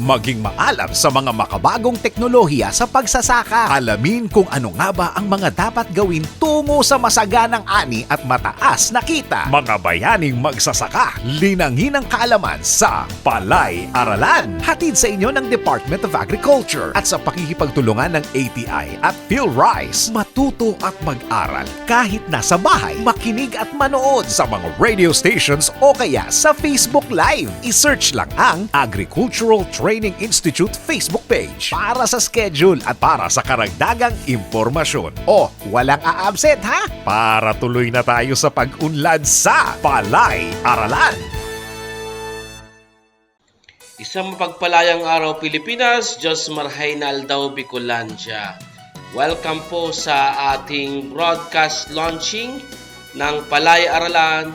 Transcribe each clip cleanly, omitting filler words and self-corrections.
maging maalam sa mga makabagong teknolohiya sa pagsasaka. Alamin kung ano nga ba ang mga dapat gawin tungo sa masaganang ani at mataas na kita. Mga bayaning magsasaka, linangin ang kaalaman sa Palay Aralan. Hatid sa inyo ng Department of Agriculture at sa pakikipagtulungan ng ATI at PhilRice. Matuto at mag-aral kahit nasa bahay, makinig at manood sa mga radio stations o kaya sa Facebook Live. I-search lang ang Agricultural Training Institute Facebook page para sa schedule at para sa karagdagang impormasyon. O, walang a-absent ha? Para tuloy na tayo sa pag-unlad sa Palay Aralan. Isang mapagpalayang araw Pilipinas, Diyos marhainal daw Bicolandia. Welcome po sa ating broadcast launching ng Palay Aralan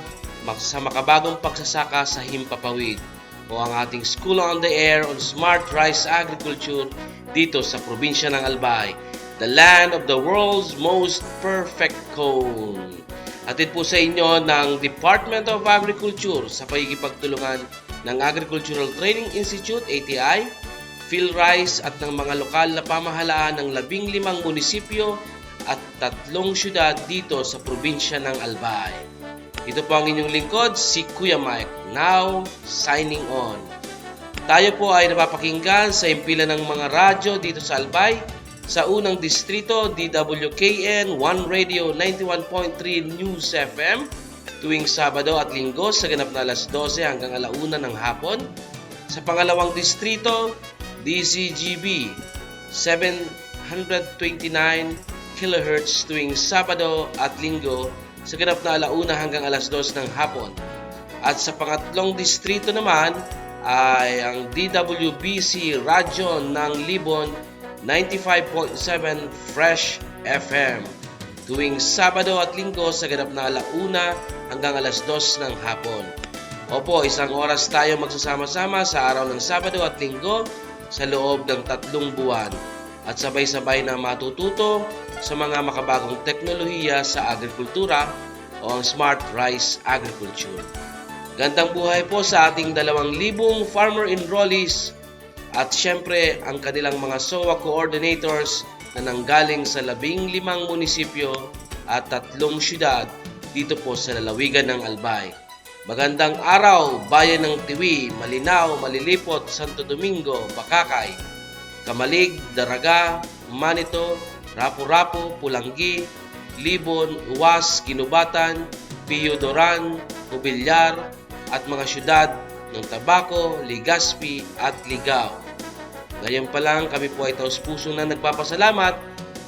sa makabagong pagsasaka sa Himpapawid o ang ating School on the Air on Smart Rice Agriculture dito sa probinsya ng Albay, the land of the world's most perfect cone. Hatid po sa inyo ng Department of Agriculture sa pakikipagtulungan ng Agricultural Training Institute, ATI, PhilRice at ng mga lokal na pamahalaan ng 15 munisipyo at 3 syudad dito sa probinsya ng Albay. Ito po ang inyong lingkod, si Kuya Mike, now signing on. Tayo po ay napapakinggan sa impila ng mga radyo dito sa Albay, sa unang distrito, DWKN 1 Radio 91.3 News FM, tuwing Sabado at Linggo sa ganap na alas 12 hanggang alauna ng hapon. Sa pangalawang distrito, DCGB 729 kHz tuwing Sabado at Linggo sa ganap na alauna hanggang alas 2 ng hapon. At sa pangatlong distrito naman ay ang DWBC Radyo ng Libon 95.7 Fresh FM tuwing Sabado at Linggo sa ganap na alauna hanggang alas 2 ng hapon. Opo, isang oras tayo magsasama-sama sa araw ng Sabado at Linggo sa loob ng 3 buwan at sabay-sabay na matututo sa mga makabagong teknolohiya sa agrikultura o ang Smart Rice Agriculture. Gandang buhay po sa ating 2,000 farmer enrollees at syempre ang kanilang mga SOA coordinators na nanggaling sa 15 munisipyo at 3 syudad dito po sa lalawigan ng Albay. Magandang araw, bayan ng Tiwi, Malinaw, Malilipot, Santo Domingo, Bakakay, Kamalig, Daraga, Manito, Rapu-Rapu, Pulanggi, Libon, Uwas, Ginubatan, Piyudoran, Ubilyar at mga syudad ng Tabaco, Legazpi at Ligao. Ngayon pa lang kami po ay taus-puso na nagpapasalamat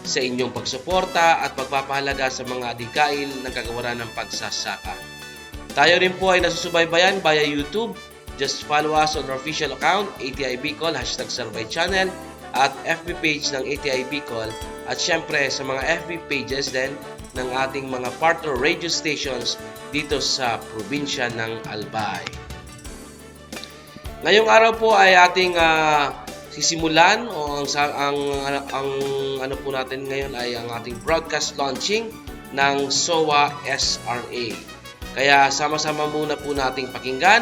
sa inyong pagsuporta at pagpapahalaga sa mga adhikain ng kagawaran ng pagsasaka. Tayo rin po ay nasusubaybayan via YouTube. Just follow us on our official account, ATI Bicol, #survey channel, at FB page ng ATI Bicol, at syempre sa mga FB pages din ng ating mga partner radio stations dito sa probinsya ng Albay. Ngayong araw po ay ating sisimulan o ang ano po natin ngayon ay ang ating broadcast launching ng SOA SRA. Kaya sama-sama muna po nating pakinggan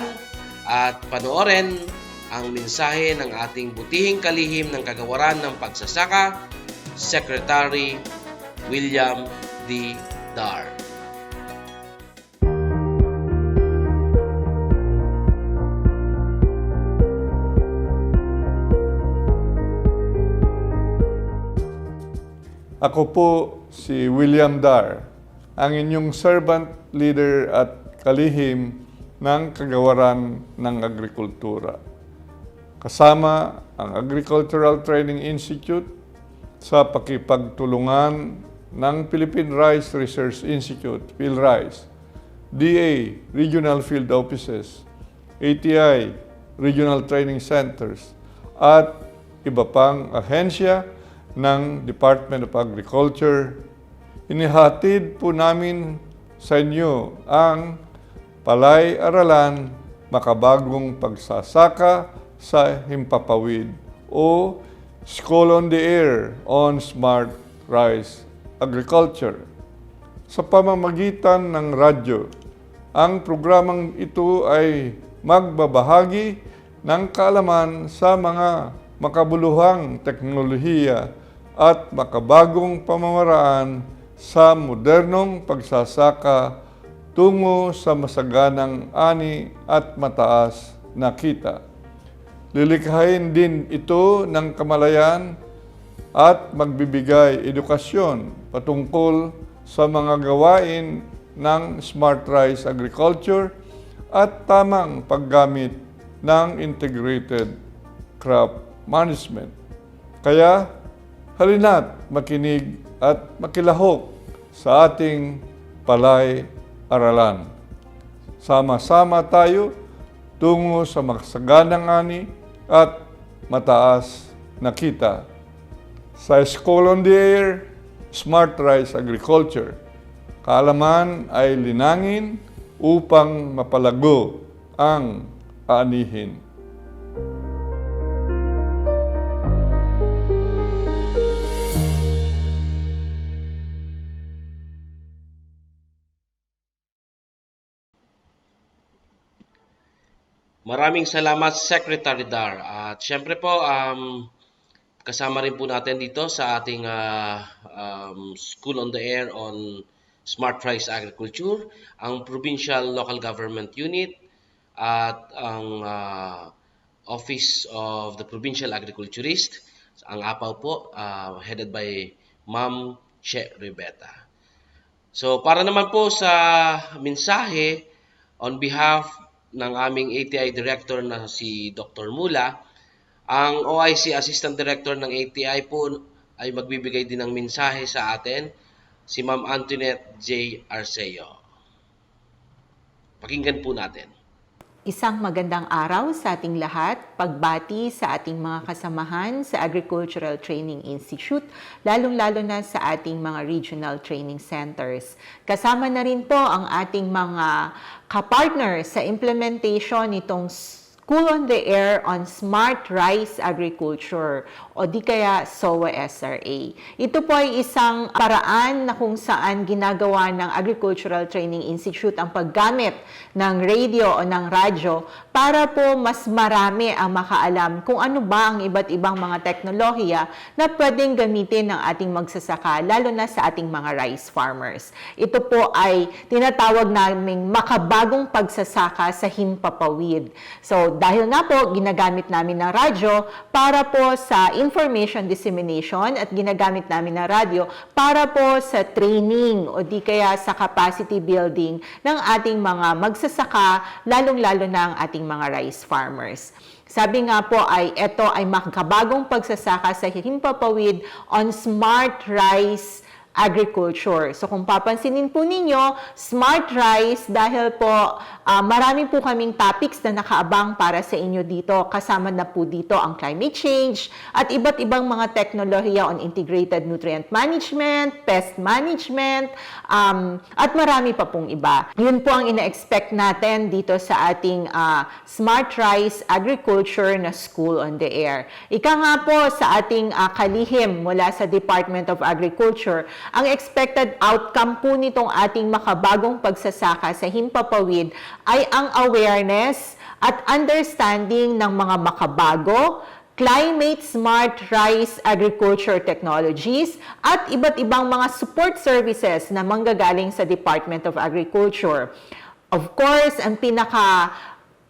at panoorin ang mensahe ng ating butihing kalihim ng kagawaran ng pagsasaka, Secretary William D. Dar. Ako po si William Dar, ang inyong servant leader at kalihim ng kagawaran ng agrikultura. Kasama ang Agricultural Training Institute sa pakipagtulungan ng Philippine Rice Research Institute, PhilRice, DA Regional Field Offices, ATI Regional Training Centers, at iba pang ahensya ng Department of Agriculture. Inihatid po namin sa inyo ang Palay Aralan, makabagong pagsasaka sa Himpapawid o School on the Air on Smart Rice Agriculture. Sa pamamagitan ng radyo, ang programang ito ay magbabahagi ng kaalaman sa mga makabuluhang teknolohiya at makabagong pamamaraan sa modernong pagsasaka tungo sa masaganang ani at mataas na kita. Lilikhain din ito ng kamalayan at magbibigay edukasyon patungkol sa mga gawain ng Smart Rice Agriculture at tamang paggamit ng Integrated Crop Management. Kaya, halina't makinig at makilahok sa ating palay-aralan. Sama-sama tayo tungo sa masaganang ani at mataas na kita. Sa School on the Air, Smart Rice Agriculture, kaalaman ay linangin upang mapalago ang aanihin. Maraming salamat, Secretary Dar. At syempre po, kasama rin po natin dito sa ating School on the Air on Smart Rice Agriculture, ang Provincial Local Government Unit at ang Office of the Provincial Agriculturist, ang APAW po, headed by Ma'am Che Ribeta. So para naman po sa mensahe on behalf ng aming ATI Director na si Dr. Mula, ang OIC Assistant Director ng ATI po ay magbibigay din ng mensahe sa atin, si Ma'am Antoinette J. Arceo. Pakinggan po natin. Isang magandang araw sa ating lahat, pagbati sa ating mga kasamahan sa Agricultural Training Institute, lalong-lalo na sa ating mga regional training centers. Kasama na rin po ang ating mga kapartner sa implementation nitong School on the Air on Smart Rice Agriculture o di kaya SOA SRA. Ito po ay isang paraan na kung saan ginagawa ng Agricultural Training Institute ang paggamit ng radio o ng radyo para po mas marami ang makaalam kung ano ba ang iba't ibang mga teknolohiya na pwedeng gamitin ng ating magsasaka, lalo na sa ating mga rice farmers. Ito po ay tinatawag naming makabagong pagsasaka sa himpapawid. So, dahil nga po, ginagamit namin ng radyo para po sa information dissemination at ginagamit namin ng radyo para po sa training o di kaya sa capacity building ng ating mga magsasaka, lalong-lalo na ang ating mga rice farmers. Sabi nga po ay ito ay makabagong pagsasaka sa himpapawid on Smart Rice Agriculture. So kung papansinin po ninyo, Smart Rice dahil po marami po kaming topics na nakaabang para sa inyo dito. Kasama na po dito ang climate change at iba't ibang mga teknolohiya on integrated nutrient management, pest management, at marami pa pong iba. Yun po ang ina-expect natin dito sa ating Smart Rice Agriculture na School on the Air. Ika nga po sa ating kalihim mula sa Department of Agriculture, ang expected outcome po nitong ating makabagong pagsasaka sa himpapawid ay ang awareness at understanding ng mga makabago, climate-smart rice agriculture technologies at iba't ibang mga support services na manggagaling sa Department of Agriculture. Of course, ang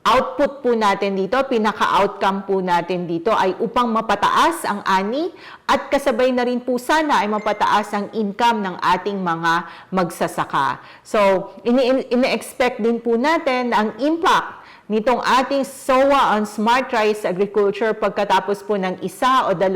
output po natin dito, pinaka-outcome po natin dito ay upang mapataas ang ani at kasabay na rin po sana ay mapataas ang income ng ating mga magsasaka. So, ine-expect din po natin ang impact nitong ating SOA on Smart Rice Agriculture pagkatapos po ng 1 o 2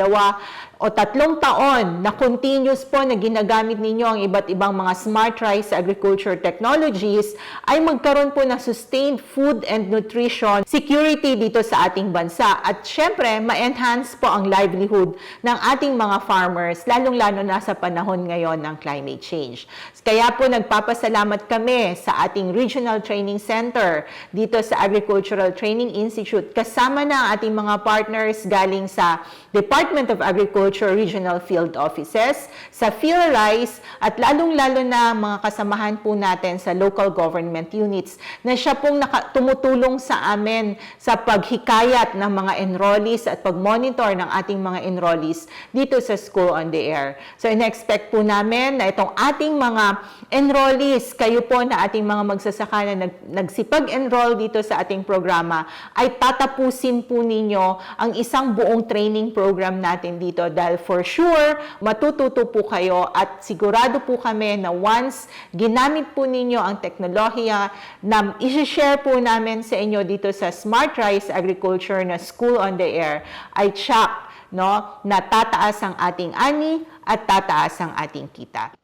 o 3 taon na continuous po na ginagamit ninyo ang iba't ibang mga smart rice agriculture technologies ay magkaroon po ng sustained food and nutrition security dito sa ating bansa. At syempre, ma-enhance po ang livelihood ng ating mga farmers, lalong-lalo na sa panahon ngayon ng climate change. Kaya po nagpapasalamat kami sa ating Regional Training Center dito sa Agricultural Training Institute kasama na ang ating mga partners galing sa Department of Agriculture Agriculture Regional Field Offices, sa PhilRice, at lalong-lalo na mga kasamahan po natin sa local government units na siya pong tumutulong sa amin sa paghikayat ng mga enrollees at pag-monitor ng ating mga enrollees dito sa School on the Air. So, in-expect po namin na itong ating mga enrollees, kayo po na ating mga magsasaka na nagsipag-enroll dito sa ating programa, ay tatapusin po ninyo ang isang buong training program natin dito dahil for sure, matututo po kayo at sigurado po kami na once ginamit po ninyo ang teknolohiya na i-share po namin sa inyo dito sa Smart Rice Agriculture na School on the Air, ay tsak, no, na tataas ang ating ani at tataas ang ating kita.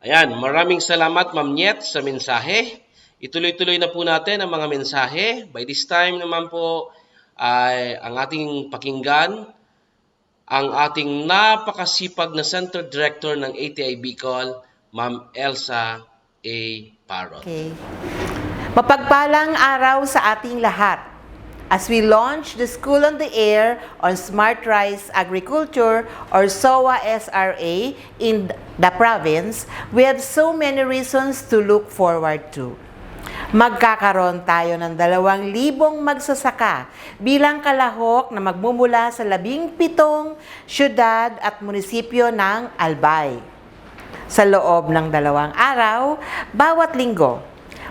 Ayan, maraming salamat Ma'am Nyet sa mensahe. Ituloy-tuloy na po natin ang mga mensahe. By this time naman po ay ang ating pakinggan ang ating napakasipag na Center Director ng ATI Bicol, Ma'am Elsa A. Parot. Okay. Mapagpalang araw sa ating lahat. As we launch the School on the Air on Smart Rice Agriculture or SOA SRA in the province, we have so many reasons to look forward to. Magkakaroon tayo ng 2,000 magsasaka bilang kalahok na magmumula sa 17 syudad at munisipyo ng Albay. Sa loob ng 2 araw, bawat linggo,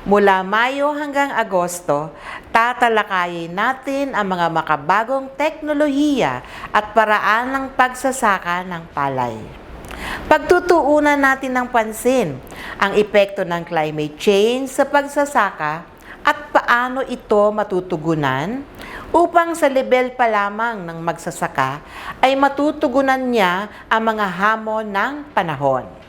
mula Mayo hanggang Agosto, tatalakayin natin ang mga makabagong teknolohiya at paraan ng pagsasaka ng palay. Pagtutuunan natin ng pansin ang epekto ng climate change sa pagsasaka at paano ito matutugunan upang sa level pa lamang ng magsasaka ay matutugunan niya ang mga hamon ng panahon.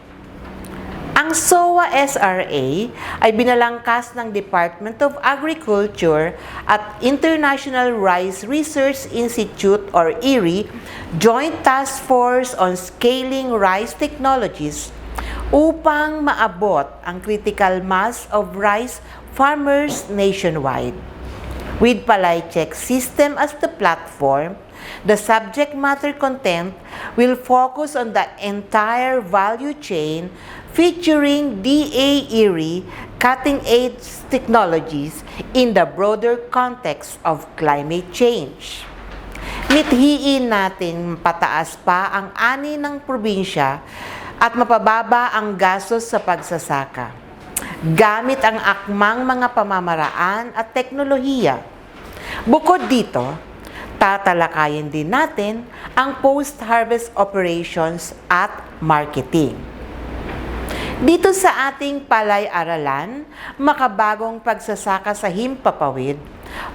Ang SOA SRA ay binalangkas ng Department of Agriculture at International Rice Research Institute or IRRI Joint Task Force on Scaling Rice Technologies upang maabot ang critical mass of rice farmers nationwide. With Palay Check System as the platform, the subject matter content will focus on the entire value chain featuring DA-IRRI cutting-edge technologies in the broader context of climate change. Mithiin natin pataas pa ang ani ng probinsya at mapababa ang gastos sa pagsasaka gamit ang akmang mga pamamaraan at teknolohiya. Bukod dito, tatalakayin din natin ang post-harvest operations at marketing. Dito sa ating palay-aralan, makabagong pagsasaka sa himpapawid,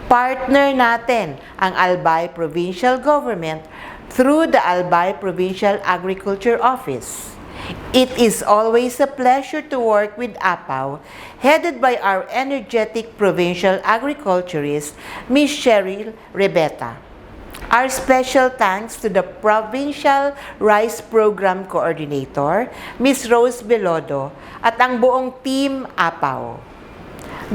partner natin ang Albay Provincial Government through the Albay Provincial Agriculture Office. It is always a pleasure to work with APAW, headed by our energetic provincial agriculturist, Ms. Cheryl Rebeta. Our special thanks to the Provincial Rice Program Coordinator, Ms. Rose Belodo, at ang buong Team APAW.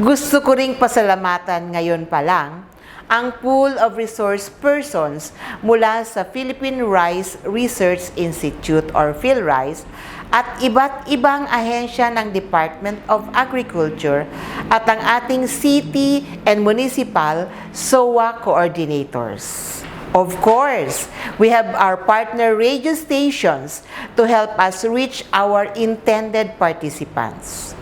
Gusto ko ring pasalamatan ngayon pa lang ang pool of resource persons mula sa Philippine Rice Research Institute or PhilRice at iba't ibang ahensya ng Department of Agriculture at ang ating city and municipal SOA coordinators. Of course, we have our partner radio stations to help us reach our intended participants.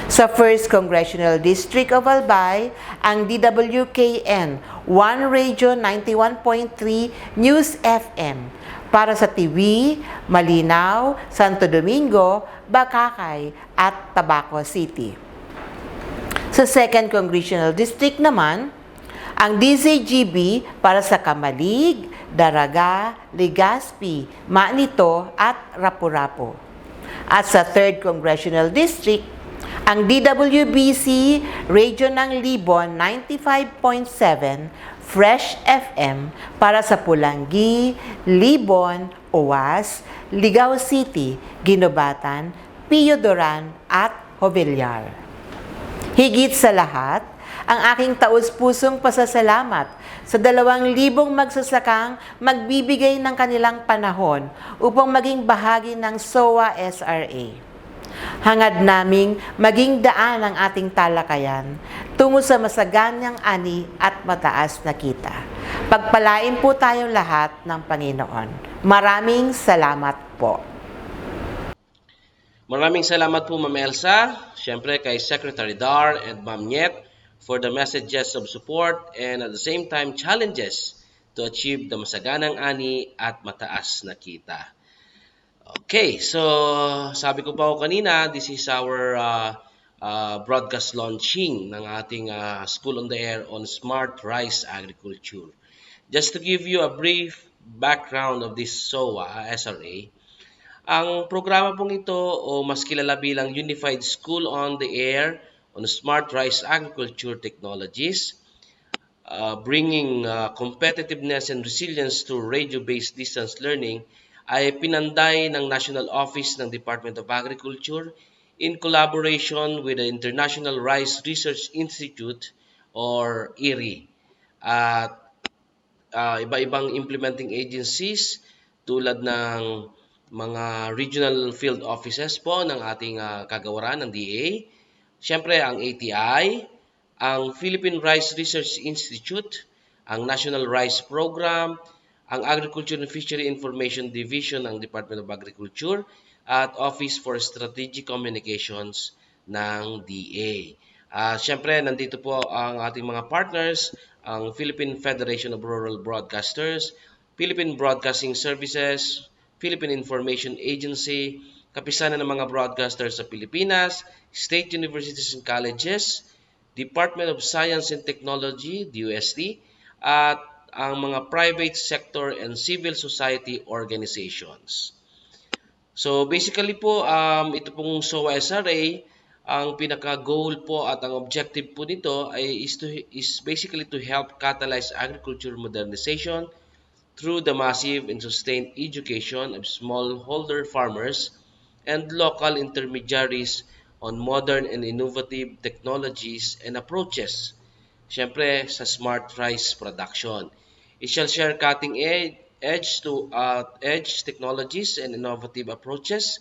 Sa 1st Congressional District of Albay, ang DWKN 1 Radio 91.3 News FM para sa TV, Malinaw, Santo Domingo, Bacacay at Tabaco City. Sa 2nd Congressional District naman, ang DZGB para sa Kamalig, Daraga, Legazpi, Manito at Rapu-Rapu. At sa 3rd Congressional District, ang DWBC Radio ng Libon 95.7 Fresh FM para sa Pulangi, Libon, Owas, Ligao City, Ginobatan, Pio Duran at Jovellar. Higit sa lahat, ang aking taus-pusong pasasalamat sa 2,000 magsasakang magbibigay ng kanilang panahon upang maging bahagi ng SOA SRA. Hangad naming maging daan ang ating talakayan tungo sa masaganyang ani at mataas na kita. Pagpalain po tayong lahat ng Panginoon. Maraming salamat po. Maraming salamat po Ma'am Elsa, siyempre kay Secretary Dar and Ma'am Nyet for the messages of support and at the same time challenges to achieve the masaganang ani at mataas na kita. Okay, so sabi ko pa ako kanina, this is our broadcast launching ng ating School on the Air on Smart Rice Agriculture. Just to give you a brief background of this SOA SRA, ang programa pong ito o mas kilala bilang Unified School on the Air on Smart Rice Agriculture Technologies, bringing competitiveness and resilience to radio-based distance learning, ay pinanday ng National Office ng Department of Agriculture in collaboration with the International Rice Research Institute or IRI at iba-ibang implementing agencies tulad ng mga regional field offices po ng ating kagawaran ng DA. Siyempre, ang ATI, ang Philippine Rice Research Institute, ang National Rice Program, ang Agriculture and Fishery Information Division ng Department of Agriculture, at Office for Strategic Communications ng DA. Siyempre, nandito po ang ating mga partners, ang Philippine Federation of Rural Broadcasters, Philippine Broadcasting Services, Philippine Information Agency, kapisanan ng mga broadcasters sa Pilipinas, State Universities and Colleges, Department of Science and Technology, DUST, at ang mga private sector and civil society organizations. So basically po, ito pong SOA SRA, ang pinaka-goal po at ang objective po nito is basically to help catalyze agriculture modernization through the massive and sustained education of smallholder farmers and local intermediaries on modern and innovative technologies and approaches, siyempre sa smart rice production. It shall share cutting-edge technologies and innovative approaches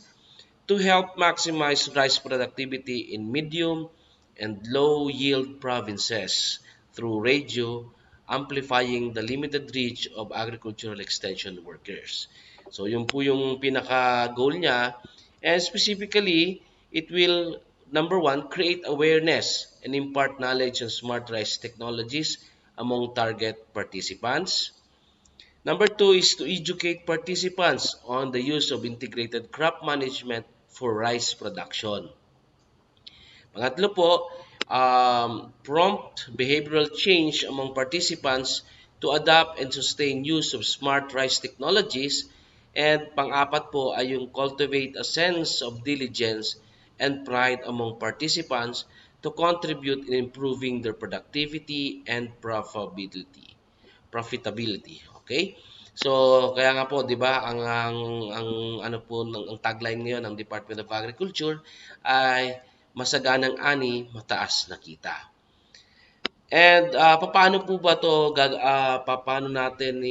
to help maximize rice productivity in medium and low-yield provinces through radio, amplifying the limited reach of agricultural extension workers. So yun po yung pinaka-goal niya. And specifically, it will, number one, create awareness and impart knowledge on smart rice technologies among target participants. Number two is to educate participants on the use of integrated crop management for rice production. Pangatlo po, prompt behavioral change among participants to adapt and sustain use of smart rice technologies. And pang-apat po ay yung cultivate a sense of diligence and pride among participants to contribute in improving their productivity and profitability. Okay? So, kaya nga po, 'di ba, ang ano po ang tagline ngayon ng Department of Agriculture ay masaganang ani, mataas na kita. And paano po ba to paano natin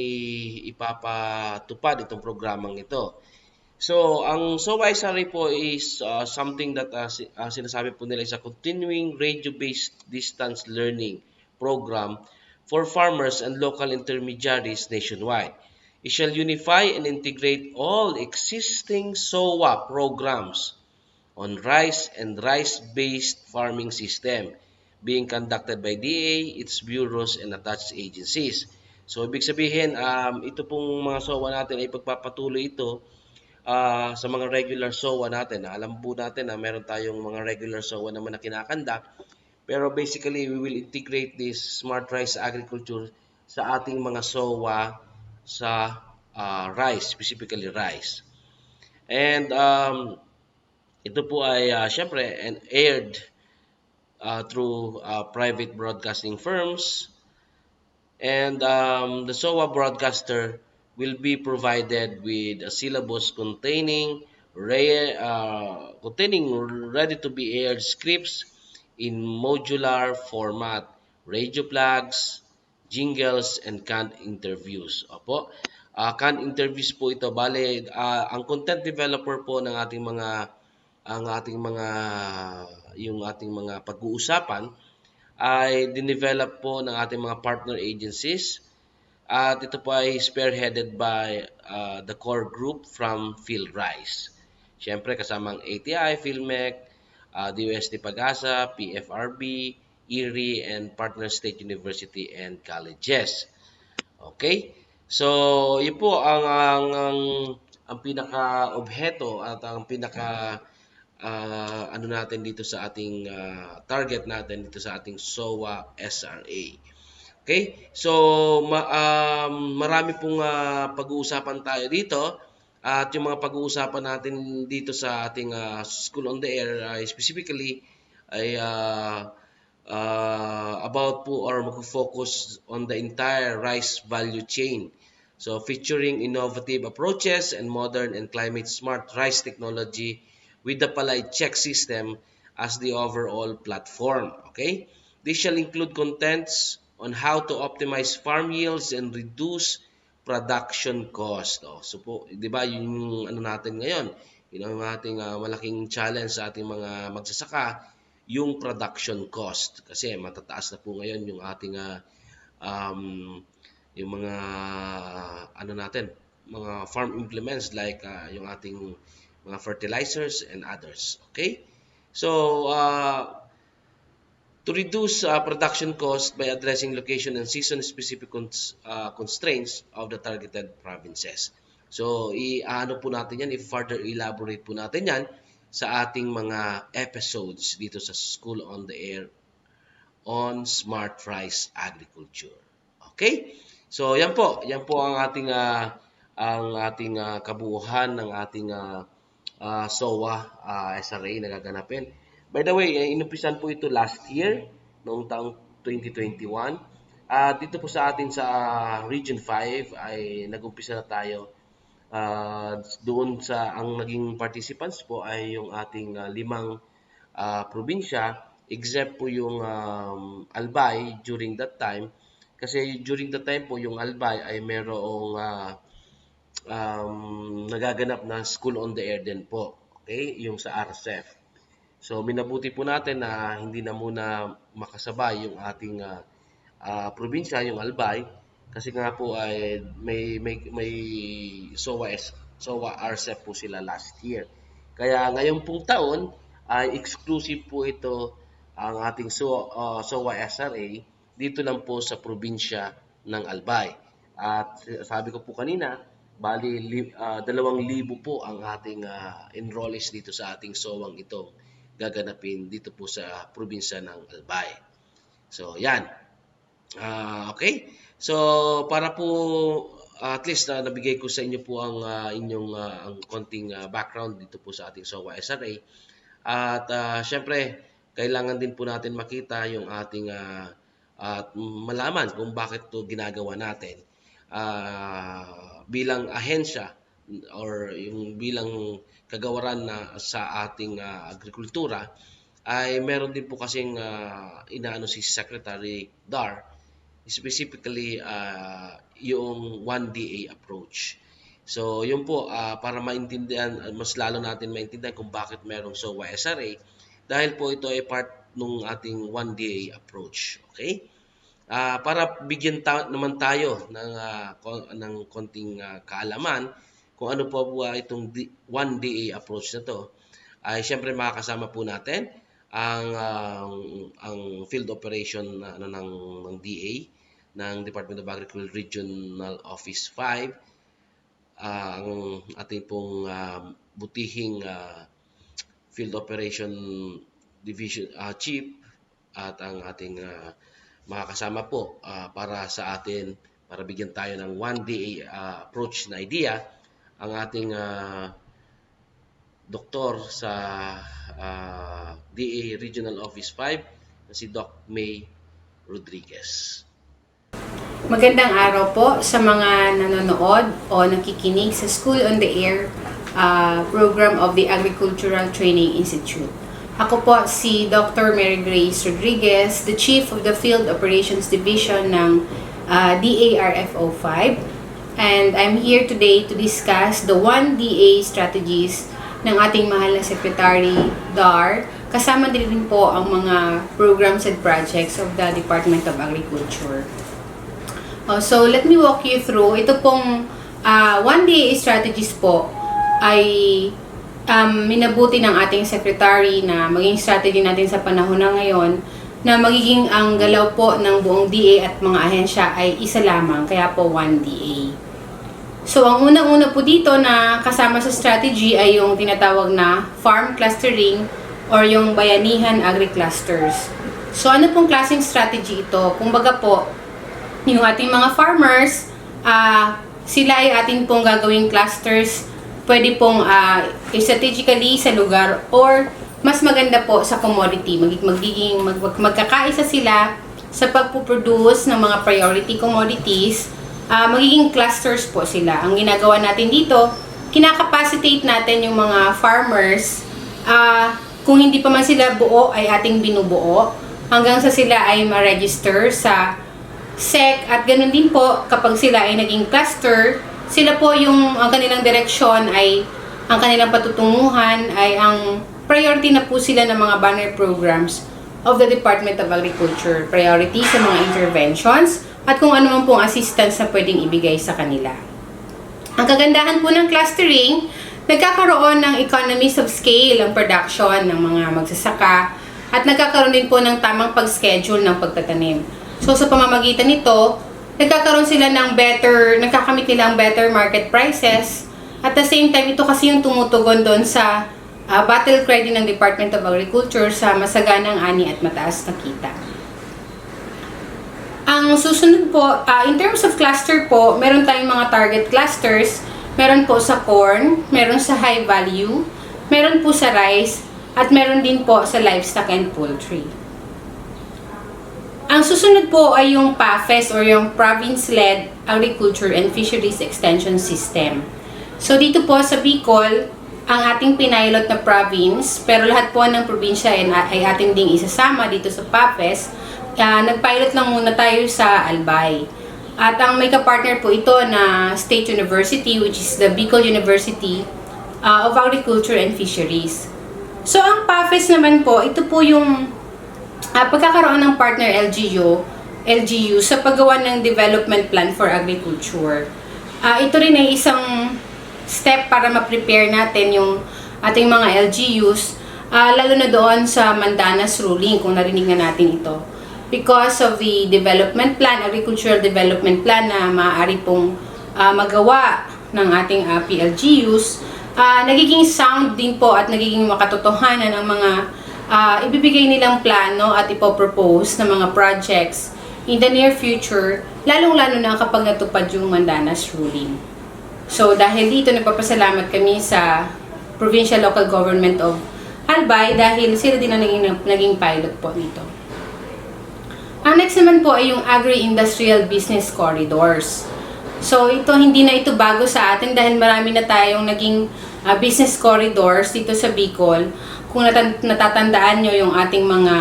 ipapatupad itong programang ito? So, ang SOA SRA po is something that sinasabi po nila is a continuing radio-based distance learning program for farmers and local intermediaries nationwide. It shall unify and integrate all existing SOA programs on rice and rice-based farming system being conducted by DA, its bureaus, and attached agencies. So, ibig sabihin, ito pong mga SOA natin ay pagpapatuloy ito sa mga regular SOA natin. Alam po natin na meron tayong mga regular SOA naman na kinakandak. Pero basically, we will integrate this smart rice agriculture sa ating mga SOA sa rice, specifically rice. And ito po ay syempre aired through private broadcasting firms. And the SOA broadcaster will be provided with a syllabus containing ready-to-be-aired scripts in modular format radio plugs, jingles, and canned interviews. Opo. Canned interviews po ito. Bale, ang content developer po ng ating mga yung ating mga pag-uusapan ay dinevelop po ng ating mga partner agencies. At ito po ay spearheaded by the core group from PhilRise. Siyempre kasama ang ATI, PhilMec, DOST Pag-asa, PFRB, ERI, and partner state university and colleges. Okay? So, yun po ang pinaka-obheto at ang pinaka ano natin dito sa ating target natin dito sa ating SOA SRA. Okay? So, marami pong pag-uusapan tayo dito. At yung mga pag-uusapan natin dito sa ating School on the Air ay specifically ay about po or mag-focus on the entire rice value chain. So, featuring innovative approaches and modern and climate-smart rice technology with the Palay check system as the overall platform. Okay? This shall include contents on how to optimize farm yields and reduce production cost. So po, 'di ba, yung ano natin ngayon, yun ang ating malaking challenge sa ating mga magsasaka, yung production cost. Kasi matataas na po ngayon yung ating yung mga ano natin, mga farm implements like yung ating mga fertilizers and others. Okay? So, to reduce production cost by addressing location and season-specific constraints of the targeted provinces. So, i-ano po natin yan, i-further elaborate po natin yan sa ating mga episodes dito sa School on the Air on Smart Rice Agriculture. Okay? So, yan po ang ating kabuuhan ng ating SOA SRA na gaganapin. By the way, inumpisan po ito last year, noong taong 2021. Dito po sa atin sa Region 5 ay nag-umpisa na tayo. Doon sa ang naging participants po ay yung ating 5 probinsya, except po yung Albay during that time. Kasi during that time po yung Albay ay merong nagaganap na School on the Air din po. Okay? Yung sa RCEF. So, minabuti po natin na hindi na muna makasabay yung ating probinsya, yung Albay, kasi nga po ay may SOA RCEP po sila last year. Kaya ngayon pong taon ay exclusive po ito ang ating SOA SRA dito lang po sa probinsya ng Albay. At sabi ko po kanina, bali 2,000 po ang ating enrollees dito sa ating SOA itong gaganapin dito po sa probinsya ng Albay. So, yan. Okay? So, para po at least nabigay ko sa inyo po ang inyong ang konting background dito po sa ating SOA SRA. At syempre, kailangan din po natin makita yung ating at malaman kung bakit to ginagawa natin bilang ahensya or yung bilang kagawaran na sa ating agrikultura ay meron din po kasing inaano si Secretary Dar, specifically yung 1DA approach. So yun po para maintindihan, mas lalo natin maintindihan kung bakit merong SOA SRA dahil po ito ay part ng ating 1DA approach. Okay? Para bigyan naman tayo ng konting kaalaman kung ano po itong 1DA approach na to, ay siyempre makakasama po natin ang field operation ng DA, ng Department of Agriculture Regional Office 5, ang ating pong butihing field operation division chief, at ang ating makakasama po para sa atin, para bigyan tayo ng 1DA approach na idea, ang ating doktor sa DA Regional Office 5 na si Doc May Rodriguez. Magandang araw po sa mga nanonood o nakikinig sa School on the Air program of the Agricultural Training Institute. Ako po si Dr. Mary Grace Rodriguez, the Chief of the Field Operations Division ng DARFO 5. And I'm here today to discuss the 1DA strategies ng ating mahal na Secretary DAR. Kasama din po ang mga programs and projects of the Department of Agriculture. So let me walk you through. Ito pong 1DA strategies po ay minabuti ng ating secretary na maging strategy natin sa panahon na ngayon na magiging ang galaw po ng buong DA at mga ahensya ay isa lamang, kaya po 1DA. So ang unang-una po dito na kasama sa strategy ay yung tinatawag na farm clustering or yung bayanihan agri-clusters. So ano pong klaseng strategy ito? Kumbaga po, yung ating mga farmers, sila ay ating pong gagawing clusters. Pwede pong strategically sa lugar or mas maganda po sa commodity. Magkakaisa sila sa pagpuproduce ng mga priority commodities. Magiging clusters po sila. Ang ginagawa natin dito, kinakapacitate natin yung mga farmers. Kung hindi pa man sila buo, ay ating binubuo hanggang sa sila ay ma-register sa SEC. At ganun din po, kapag sila ay naging cluster, sila po ang kanilang direksyon ay, ang kanilang patutunguhan ay ang priority na po sila ng mga banner programs of the Department of Agriculture. Priority sa mga interventions at kung ano man pong assistance na pwedeng ibigay sa kanila. Ang kagandahan po ng clustering, nagkakaroon ng economies of scale ang production ng mga magsasaka at nagkakaroon din po ng tamang pag-schedule ng pagtatanim. So sa pamamagitan nito, nagkakaroon sila ng nagkakamit nila ang better market prices. At the same time, ito kasi yung tumutugon doon sa battle cry din ng Department of Agriculture sa masaganang ani at mataas na kita. Ang susunod po, in terms of cluster po, meron tayong mga target clusters. Meron po sa corn, meron sa high value, meron po sa rice, at meron din po sa livestock and poultry. Ang susunod po ay yung PAFES or yung Province-Led Agriculture and Fisheries Extension System. So dito po sa Bicol, ang ating pinilot na province, pero lahat po ng probinsya ay ating ding isasama dito sa PAFES. Nag-pilot lang muna tayo sa Albay. At ang may kapartner po ito na State University, which is the Bicol University of Agriculture and Fisheries. So ang PAFES naman po, ito po yung pagkakaroon ng partner LGU sa paggawa ng Development Plan for Agriculture. Ito rin ay isang step para ma-prepare natin yung ating mga LGUs, lalo na doon sa Mandanas ruling, kung narinig na natin ito. Because of the development plan, agricultural development plan na maaari pong magawa ng ating PLGUs, nagiging sound din po at nagiging makatotohanan ang mga ibibigay nilang plano at ipopropose ng mga projects in the near future, lalong-lalo na kapag natupad yung Mandanas ruling. So dahil dito, nagpapasalamat kami sa Provincial Local Government of Albay dahil sila din ang naging pilot po nito. Ang next naman po ay yung Agri-Industrial Business Corridors. So hindi na ito bago sa atin dahil marami na tayong naging business corridors dito sa Bicol. Kung natatandaan nyo yung ating mga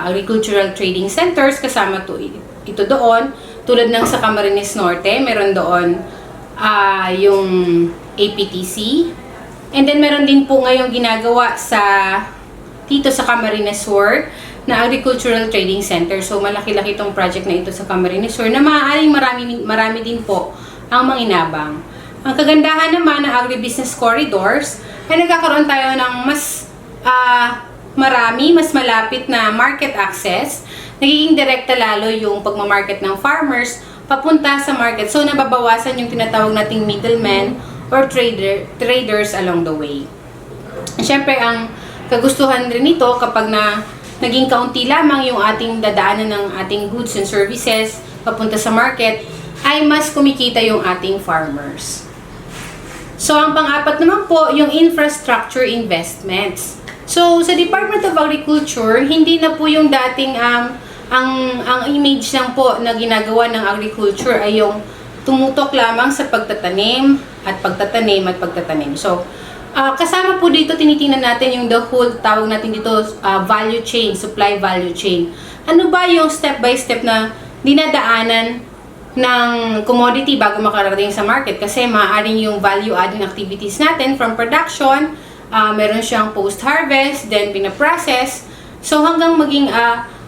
agricultural trading centers, kasama ito doon. Tulad ng sa Camarines Norte, meron doon yung APTC. And then meron din po ngayong ginagawa dito sa Camarines Sur na Agricultural Trading Center. So malaki-laki itong project na ito sa Camarines Sur na maaaring marami din po ang manginabang. Ang kagandahan naman ng agribusiness corridors ay nagkakaroon tayo ng mas malapit na market access. Nagiging direkta lalo yung pagmamarket ng farmers papunta sa market. So nababawasan yung tinatawag nating middlemen or traders along the way. Siyempre, ang kagustuhan rin nito kapag naging kaunti lamang yung ating dadaanan ng ating goods and services papunta sa market, ay mas kumikita yung ating farmers. So, ang pang-apat naman po, yung infrastructure investments. So, sa Department of Agriculture, hindi na po yung dating ang image lang po na ginagawa ng agriculture ay yung tumutok lamang sa pagtatanim at pagtatanim at pagtatanim. So, Kasama po dito, tinitingnan natin yung the whole, tawag natin dito, value chain, supply value chain. Ano ba yung step by step na dinadaanan ng commodity bago makarating sa market? Kasi maaaring yung value adding activities natin from production, meron siyang post-harvest, then pinaprocess, so hanggang maging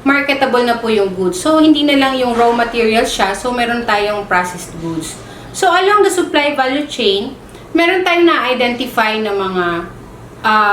marketable na po yung goods. So hindi na lang yung raw materials siya, so meron tayong processed goods. So along the supply value chain, meron tayong na-identify na mga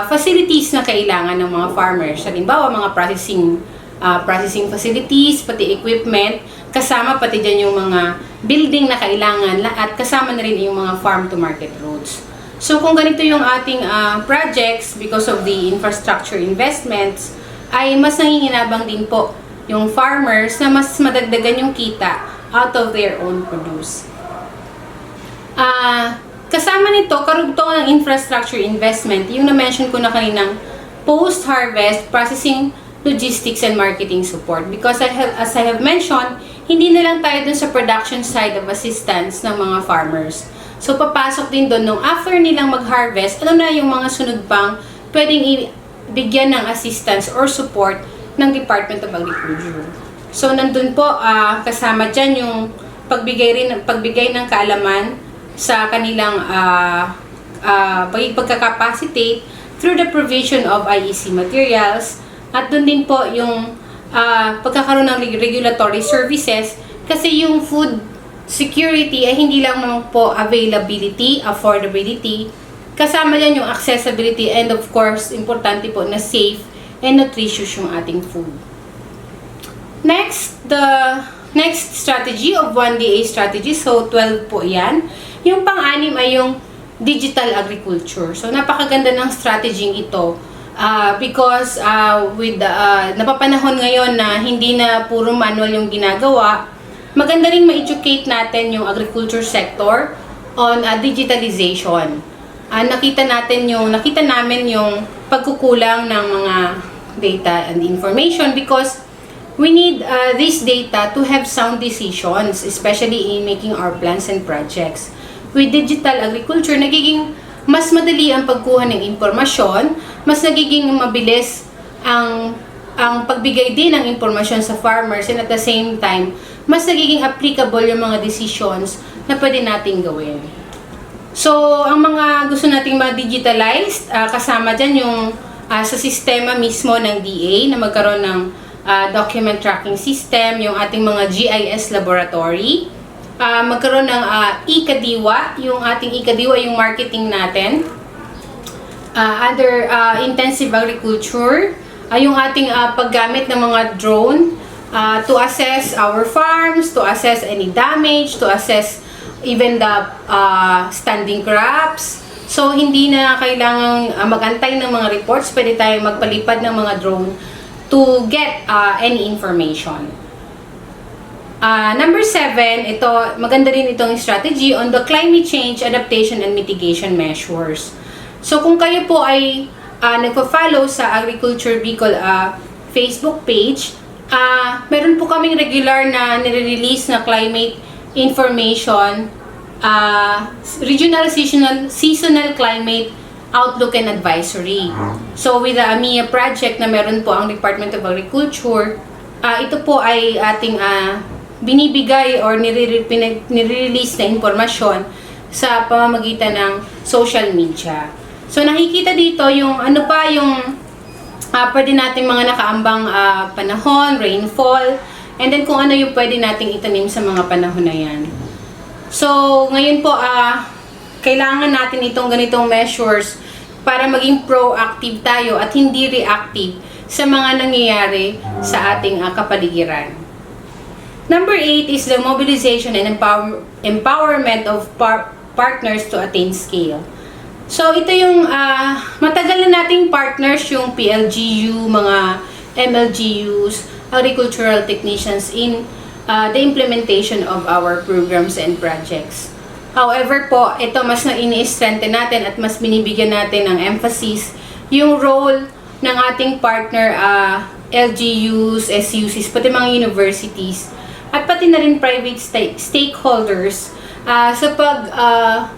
facilities na kailangan ng mga farmers. Halimbawa, mga processing facilities, pati equipment, kasama pati dyan yung mga building na kailangan, at kasama na rin yung mga farm-to-market roads. So kung ganito yung ating projects, because of the infrastructure investments, ay mas nanginginabang din po yung farmers na mas madagdagan yung kita out of their own produce. Kasama nito, karugtong ng infrastructure investment, yung na-mention ko na kaninang post-harvest, processing, logistics, and marketing support. Because as I have mentioned, hindi na lang tayo dun sa production side of assistance ng mga farmers. So, papasok din dun nung after nilang mag-harvest, ano na yung mga sunod pang pwedeng bigyan ng assistance or support ng Department of Agriculture. So, nandun po, kasama dyan yung pagbigay ng kaalaman sa kanilang pagkakapacitate through the provision of IEC materials, at doon din po yung pagkakaroon ng regulatory services, kasi yung food security ay hindi lang po availability, affordability, kasama yan yung accessibility, and of course, importante po na safe and nutritious yung ating food. Next, the next strategy of 1DA strategy, so 12 po yan. Yung pang-anim ay yung digital agriculture. So, napakaganda ng strategy ito because with napapanahon ngayon na hindi na puro manual yung ginagawa, maganda ring ma-educate natin yung agriculture sector on digitalization. Nakita namin yung pagkukulang ng mga data and information because we need this data to have sound decisions, especially in making our plans and projects. With digital agriculture, nagiging mas madali ang pagkuha ng impormasyon, mas nagiging mabilis ang pagbigay din ng impormasyon sa farmers, and at the same time, mas nagiging applicable yung mga decisions na pwede nating gawin. So, ang mga gusto nating ma-digitalize, kasama dyan yung sa sistema mismo ng DA na magkaroon ng document tracking system, yung ating mga GIS laboratory, magkaroon ng e-Kadiwa, yung ating e-Kadiwa, yung marketing natin, under intensive agriculture, yung ating paggamit ng mga drone to assess our farms, to assess any damage, to assess even the standing crops. So, hindi na kailangang magantay ng mga reports, pwede tayong magpalipad ng mga drone to get any information. Number 7, ito, maganda rin itong strategy on the climate change adaptation and mitigation measures. So, kung kayo po ay nagpa-follow sa Agriculture Bicol Facebook page, meron po kaming regular na nire-release na climate information, regional seasonal climate outlook and advisory. So, with the AMIA project na meron po ang Department of Agriculture, ito po ay ating binibigay or nire-release na impormasyon sa pamamagitan ng social media. So, nakikita dito yung ano pa yung pwede nating mga nakaambang panahon, rainfall, and then kung ano yung pwede nating itanim sa mga panahon na yan. So, ngayon po, kailangan natin itong ganitong measures para maging proactive tayo at hindi reactive sa mga nangyayari sa ating kapaligiran. Number 8 is the mobilization and empowerment of partners to attain scale. So, ito yung matagal na nating partners, yung PLGU, mga MLGUs, agricultural technicians in the implementation of our programs and projects. However po, ito mas na ini-strengthen natin at mas binibigyan natin ng emphasis yung role ng ating partner LGUs, SUCs, pati mga universities, at pati na rin private stakeholders sa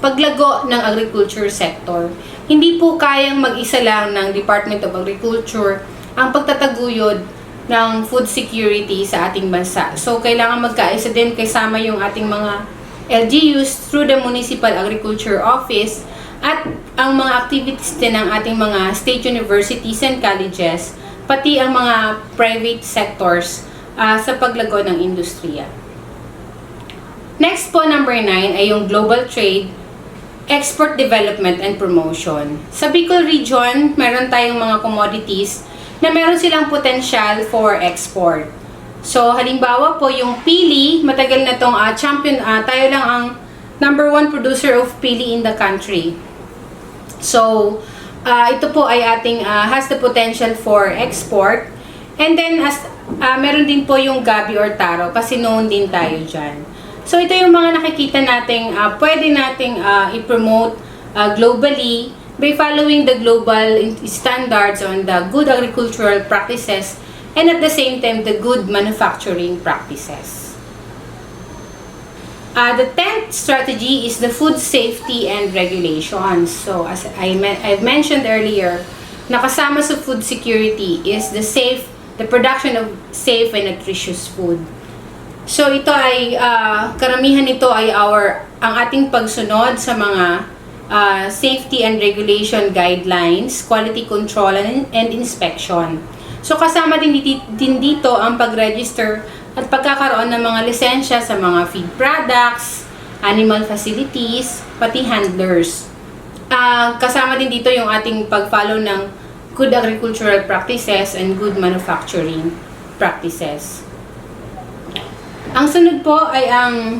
paglago ng agriculture sector. hindi po kayang mag-isa lang ng Department of Agriculture ang pagtataguyod ng food security sa ating bansa. So, kailangan magkaisa din kasama yung ating mga LGUs through the Municipal Agriculture Office at ang mga activities din ng ating mga state universities and colleges, pati ang mga private sectors sa paglago ng industriya. Next po, number 9, ay yung global trade, export development and promotion. Sa Bicol region, meron tayong mga commodities na meron silang potential for export. So, halimbawa po yung pili, matagal na tong champion, tayo lang ang number 1 producer of pili in the country. So, ito po ay ating has the potential for export. And then, meron din po yung gabi or taro kasi known din tayo dyan. So, ito yung mga nakikita nating pwede nating i-promote globally by following the global standards on the good agricultural practices and at the same time, the good manufacturing practices. The 10th strategy is the food safety and regulations. So, as I've mentioned earlier, nakasama sa food security is the production of safe and nutritious food. So, ito ay, karamihan nito ay ang ating pagsunod sa mga safety and regulation guidelines, quality control and inspection. So, kasama din dito ang pag-register at pagkakaroon ng mga lisensya sa mga feed products, animal facilities, pati handlers. Kasama din dito yung ating pag-follow ng good agricultural practices and good manufacturing practices. Ang sunod po ay ang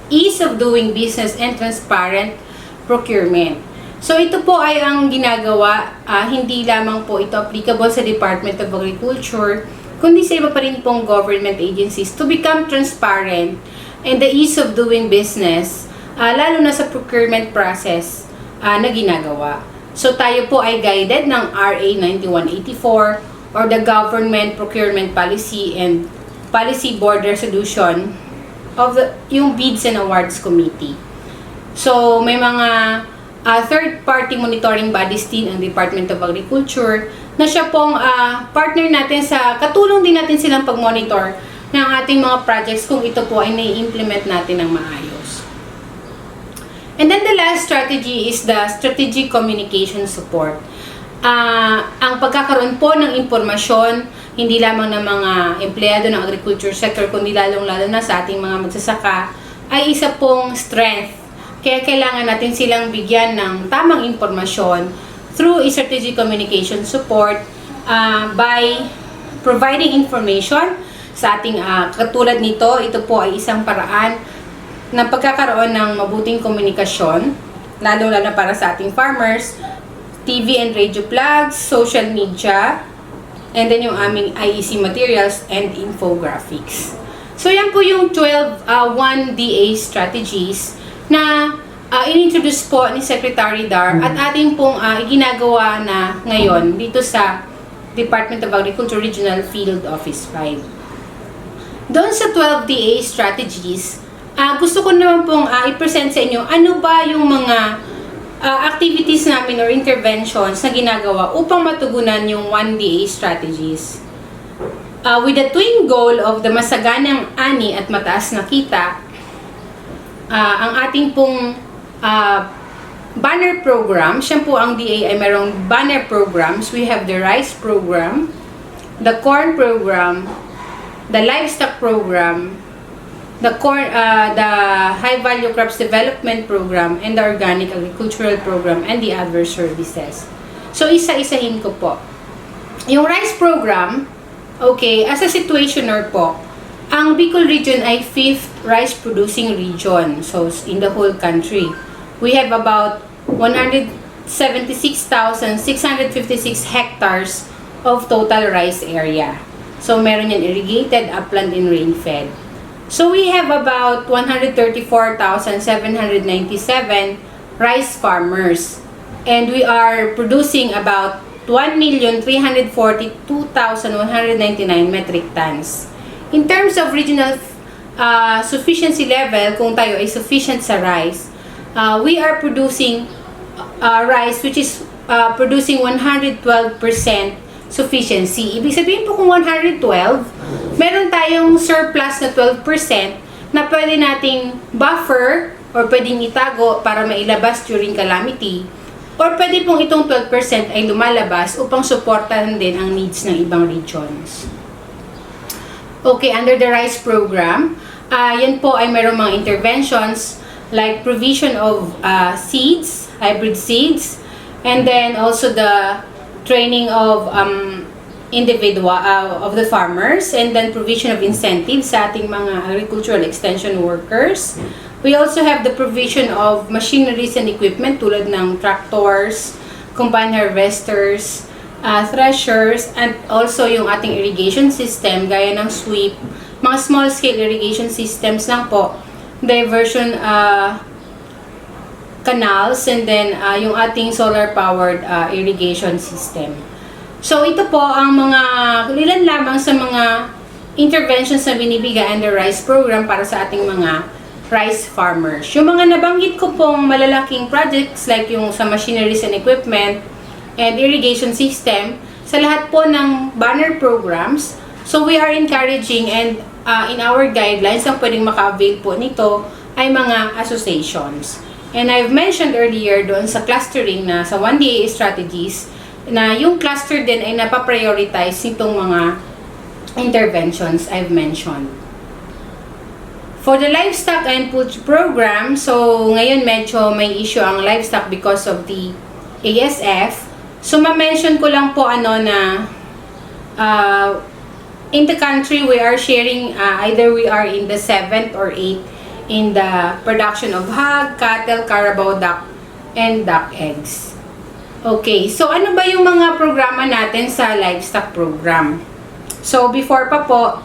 ease of doing business and transparent procurement. So, ito po ay ang ginagawa, hindi lamang po ito applicable sa Department of Agriculture, kundi sa iba pa rin pong government agencies to become transparent and the ease of doing business, lalo na sa procurement process na ginagawa. So, tayo po ay guided ng RA 9184 or the Government Procurement Policy and Policy Board Resolution of yung Bids and Awards Committee. So, may mga third-party monitoring bodies din ang Department of Agriculture na siya pong partner natin katulong din natin silang pag-monitor ng ating mga projects kung ito po ay nai-implement natin ng maayos. And then the last strategy is the strategic communication support. Ang pagkakaroon po ng impormasyon, hindi lamang ng mga empleyado ng agriculture sector, kundi lalong-lalo na sa ating mga magsasaka, ay isa pong strength. Kaya kailangan natin silang bigyan ng tamang impormasyon through a strategic communication support by providing information sa ating katulad nito. Ito po ay isang paraan ng pagkakaroon ng mabuting komunikasyon, lalo-lalo para sa ating farmers, TV and radio plugs, social media, and then yung aming IEC materials and infographics. So yan po yung 12 1DA strategies na in-introduce po ni Secretary Dar at ating pong ginagawa na ngayon dito sa Department of Agriculture Regional Field Office 5. Doon sa 12 DA strategies, gusto ko naman pong i-present sa inyo ano ba yung mga activities namin or interventions na ginagawa upang matugunan yung 1DA strategies. With the twin goal of the masaganang ani at mataas na kita, ang ating pong banner program, siya po ang DA ay mayroong banner programs. We have the rice program, the corn program, the livestock program, the high value crops development program, and the organic agricultural program, and the other services. So, isa-isahin ko po. Yung rice program, okay, as a situationer po, ang Bicol region ay 5th rice producing region, so in the whole country. We have about 176,656 hectares of total rice area. So meron yan irrigated, upland, and rain-fed. So we have about 134,797 rice farmers. And we are producing about 1,342,199 metric tons. In terms of regional sufficiency level, kung tayo ay sufficient sa rice, we are producing rice which is producing 112% sufficiency. Ibig sabihin po kung 112, meron tayong surplus na 12% na pwede nating buffer or pwedeng itago para mailabas during calamity. Or pwede pong itong 12% ay lumalabas upang suportahan din ang needs ng ibang regions. Okay, under the rice program, yan po ay mayroong mga interventions like provision of seeds, hybrid seeds, and then also the training of individual of the farmers, and then provision of incentives sa ating mga agricultural extension workers. We also have the provision of machineries and equipment tulad ng tractors, combine harvesters, threshers, and also yung ating irrigation system gaya ng sweep, mga small scale irrigation systems lang po, diversion canals, and then yung ating solar powered irrigation system. So ito po ang mga ilan lamang sa mga interventions na binibigay under rice program para sa ating mga rice farmers. Yung mga nabanggit ko pong malalaking projects like yung sa machineries and equipment and irrigation system, sa lahat po ng banner programs, so we are encouraging and in our guidelines, ang pwedeng maka-avail po nito ay mga associations. And I've mentioned earlier doon sa clustering na sa 1DA strategies na yung cluster din ay napaprioritize nitong mga interventions I've mentioned. For the livestock and poultry program, so ngayon medyo may issue ang livestock because of the ASF. So ma-mention ko lang po na in the country we are sharing either we are in the 7th or 8th in the production of hog, cattle, carabao, duck, and duck eggs. Okay, so ano ba yung mga programa natin sa livestock program? So before pa po,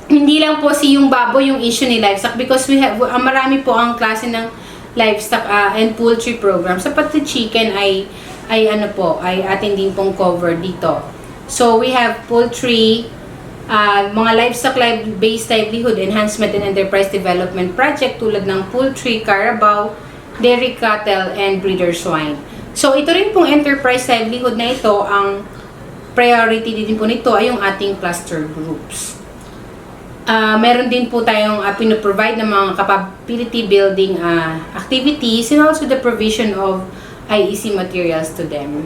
hindi lang po yung baboy yung issue ni livestock because we have marami po ang klase ng livestock and poultry program. Sa pati chicken ay atin din pong cover dito. So we have poultry, mga livestock-based livelihood enhancement and enterprise development project tulad ng poultry, carabao, dairy cattle, and breeder swine. So ito rin pong enterprise livelihood na ito, ang priority din po nito ay yung ating cluster groups. Meron din po tayong pinoprovide ng mga capability building activities and also the provision of IEC materials to them.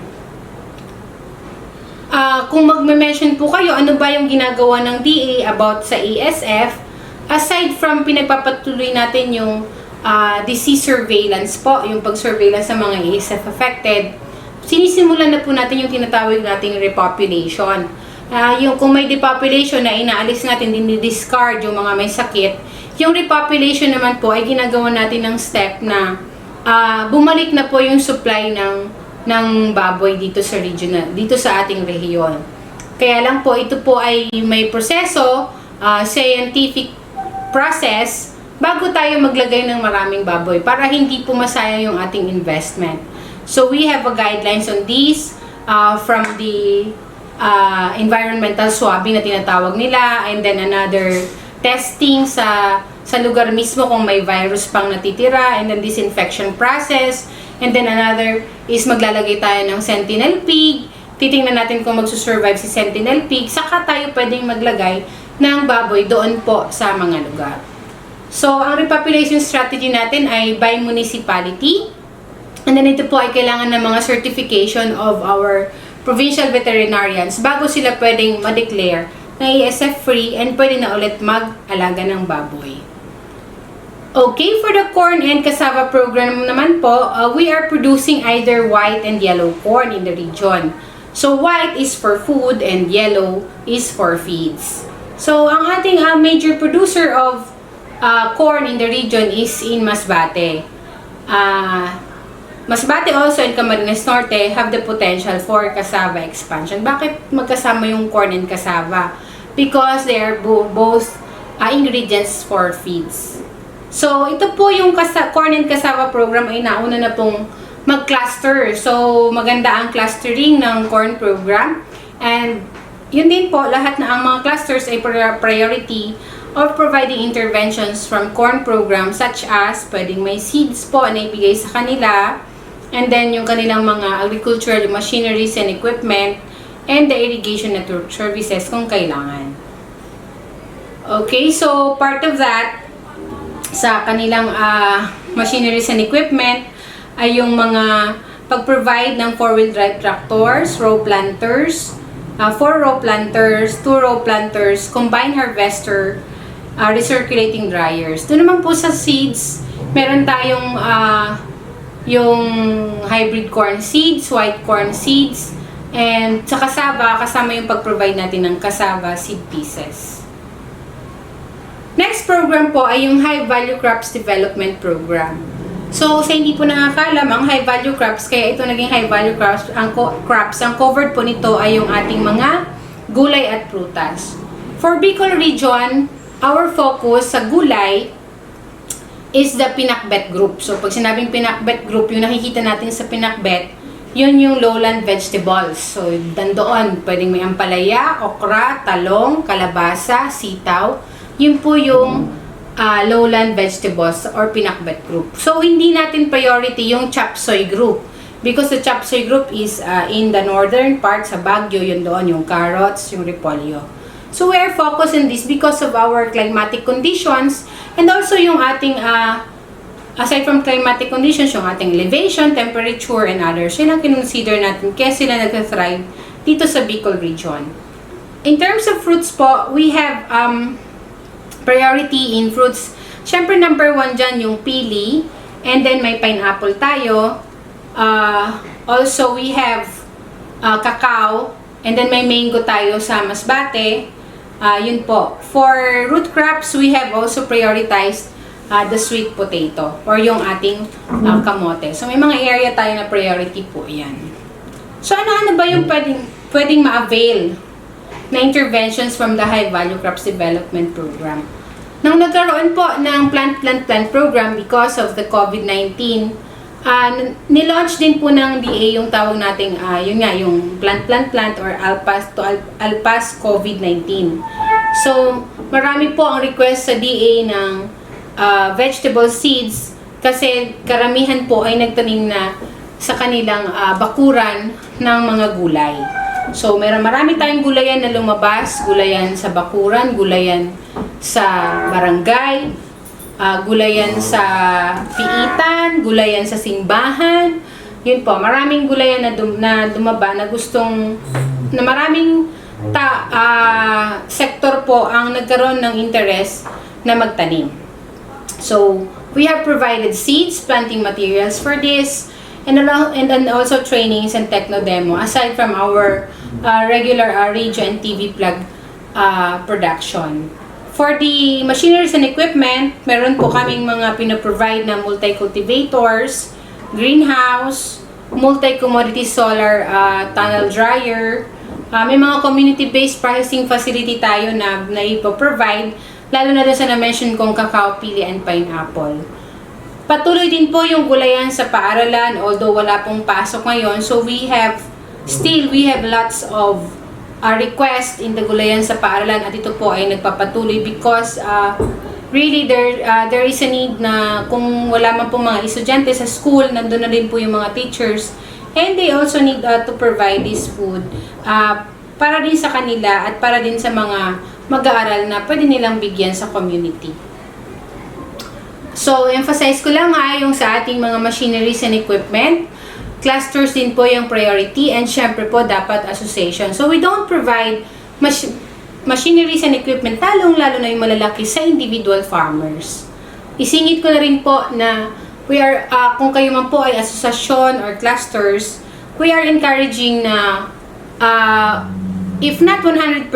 Kung magme-mention po kayo, ano ba yung ginagawa ng DA about sa ASF, aside from pinagpapatuloy natin yung disease surveillance po, yung pag-surveillance sa mga ASF affected, sinisimulan na po natin yung tinatawag nating repopulation. Yung kung may depopulation na inaalis natin, dinidiscard yung mga may sakit, yung repopulation naman po ay ginagawa natin ng step na bumalik na po yung supply ng baboy dito sa region, dito sa ating rehiyon. Kaya lang po, ito po ay may proseso, scientific process, bago tayo maglagay ng maraming baboy para hindi po masayang yung ating investment. So we have a guidelines on this from the environmental swabbing na tinatawag nila, and then another testing sa lugar mismo kung may virus pang natitira, and then disinfection process, and then another is maglalagay tayo ng sentinel pig, titingnan natin kung magsusurvive si sentinel pig, saka tayo pwedeng maglagay ng baboy doon po sa mga lugar. So ang repopulation strategy natin ay by municipality, and then ito po ay kailangan ng mga certification of our provincial veterinarians bago sila pwedeng ma-declare na ASF free and pwede na ulit mag-alaga ng baboy. Okay, for the corn and cassava program naman po, we are producing either white and yellow corn in the region. So white is for food and yellow is for feeds. So ang ating major producer of corn in the region is in Masbate. Masbate also and Camarines Norte have the potential for cassava expansion. Bakit magkasama yung corn and cassava? Because they are both ingredients for feeds. So ito po yung corn and cassava program ay nauna na pong mag-cluster. So maganda ang clustering ng corn program. And yun din po, lahat na ang mga clusters ay priority of providing interventions from corn program such as pwedeng may seeds po na ibigay sa kanila, and then yung kanilang mga agricultural machineries and equipment, and the irrigation network services kung kailangan. Okay, so part of that, sa kanilang machineries and equipment, ay yung mga pag-provide ng 4-wheel drive tractors, row planters, 4-row planters, 2-row planters, combine harvester, recirculating dryers. Doon naman po sa seeds, meron tayong yung hybrid corn seeds, white corn seeds, and sa cassava, kasama yung pag-provide natin ng cassava seed pieces. Next program po ay yung High Value Crops Development Program. So, sa hindi po nakakalam, ang high value crops, kaya ito naging high value crops, ang covered po nito ay yung ating mga gulay at prutas. For Bicol region, our focus sa gulay is the pinakbet group. So, pag sinabing pinakbet group, yung nakikita natin sa pinakbet, yun yung lowland vegetables. So, dandoon, pwedeng may ampalaya, okra, talong, kalabasa, sitaw. Yun po yung lowland vegetables or pinakbet group. So, hindi natin priority yung chop suey group because the chop suey group is in the northern part sa Baguio, yun doon, yung carrots, yung repolyo. So, we are focused on this because of our climatic conditions and also yung ating, aside from climatic conditions, yung ating elevation, temperature, and others. Yun ang kinonsider natin kaya sila nag-thrive dito sa Bicol region. In terms of fruits po, we have priority in fruits. Siyempre, number 1 dyan yung pili. And then, may pineapple tayo. Also, we have cacao. And then, may mango tayo sa Masbate. Yun po. For root crops, we have also prioritized the sweet potato or yung ating kamote. So, may mga area tayo na priority po yan. So, ano-ano ba yung pwedeng ma-avail na interventions from the High Value Crops Development Program? Nang nagkaroon po ng plant program because of the COVID-19, nilaunch din po ng DA yung tawag nating, yun nga, yung plant or Alpas COVID-19. So, marami po ang request sa DA ng vegetable seeds kasi karamihan po ay nagtanim na sa kanilang bakuran ng mga gulay. So, marami tayong gulayan na lumabas, gulayan sa bakuran, gulayan sa barangay, gulayan sa piitan, gulayan sa simbahan. Yun po, maraming gulayan na dumaba na gustong, na maraming sektor po ang nagkaroon ng interest na magtanim. So, we have provided seeds, planting materials for this, and then also trainings and techno demo aside from our regular radio and TV plug production. For the machineries and equipment, meron po kaming mga pinaprovide na multi-cultivators, greenhouse, multi-commodity solar tunnel dryer. May mga community-based processing facility tayo na ipoprovide, lalo na doon sa na-mention kong cacao, pili, and pineapple. Patuloy din po yung gulayan sa paaralan, although wala pong pasok ngayon. So we have lots of requests in the gulayan sa paaralan at ito po ay nagpapatuloy because really there is a need na kung wala man po mga estudyante sa school, nandun na rin po yung mga teachers and they also need to provide this food para din sa kanila at para din sa mga mag-aaral na pwede nilang bigyan sa community. So, emphasize ko lang yung sa ating mga machineries and equipment. Clusters din po yung priority and syempre po dapat association. So, we don't provide machineries and equipment lalo na yung malalaki sa individual farmers. Isingit ko na rin po na we are, kung kayo man po ay asosasyon or clusters, we are encouraging na if not 100%,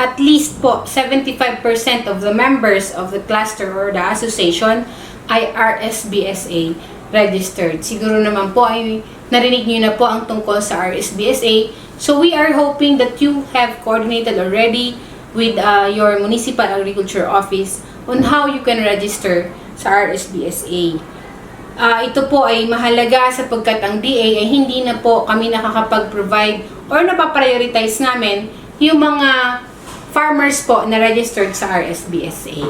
at least po 75% of the members of the cluster or the association ay RSBSA registered. Siguro naman po ay narinig niyo na po ang tungkol sa RSBSA. So we are hoping that you have coordinated already with your municipal agriculture office on how you can register sa RSBSA. Ito po ay mahalaga sapagkat ang DA ay hindi na po kami nakakapag-provide or napaprioritize namin yung mga farmers po na registered sa RSBSA.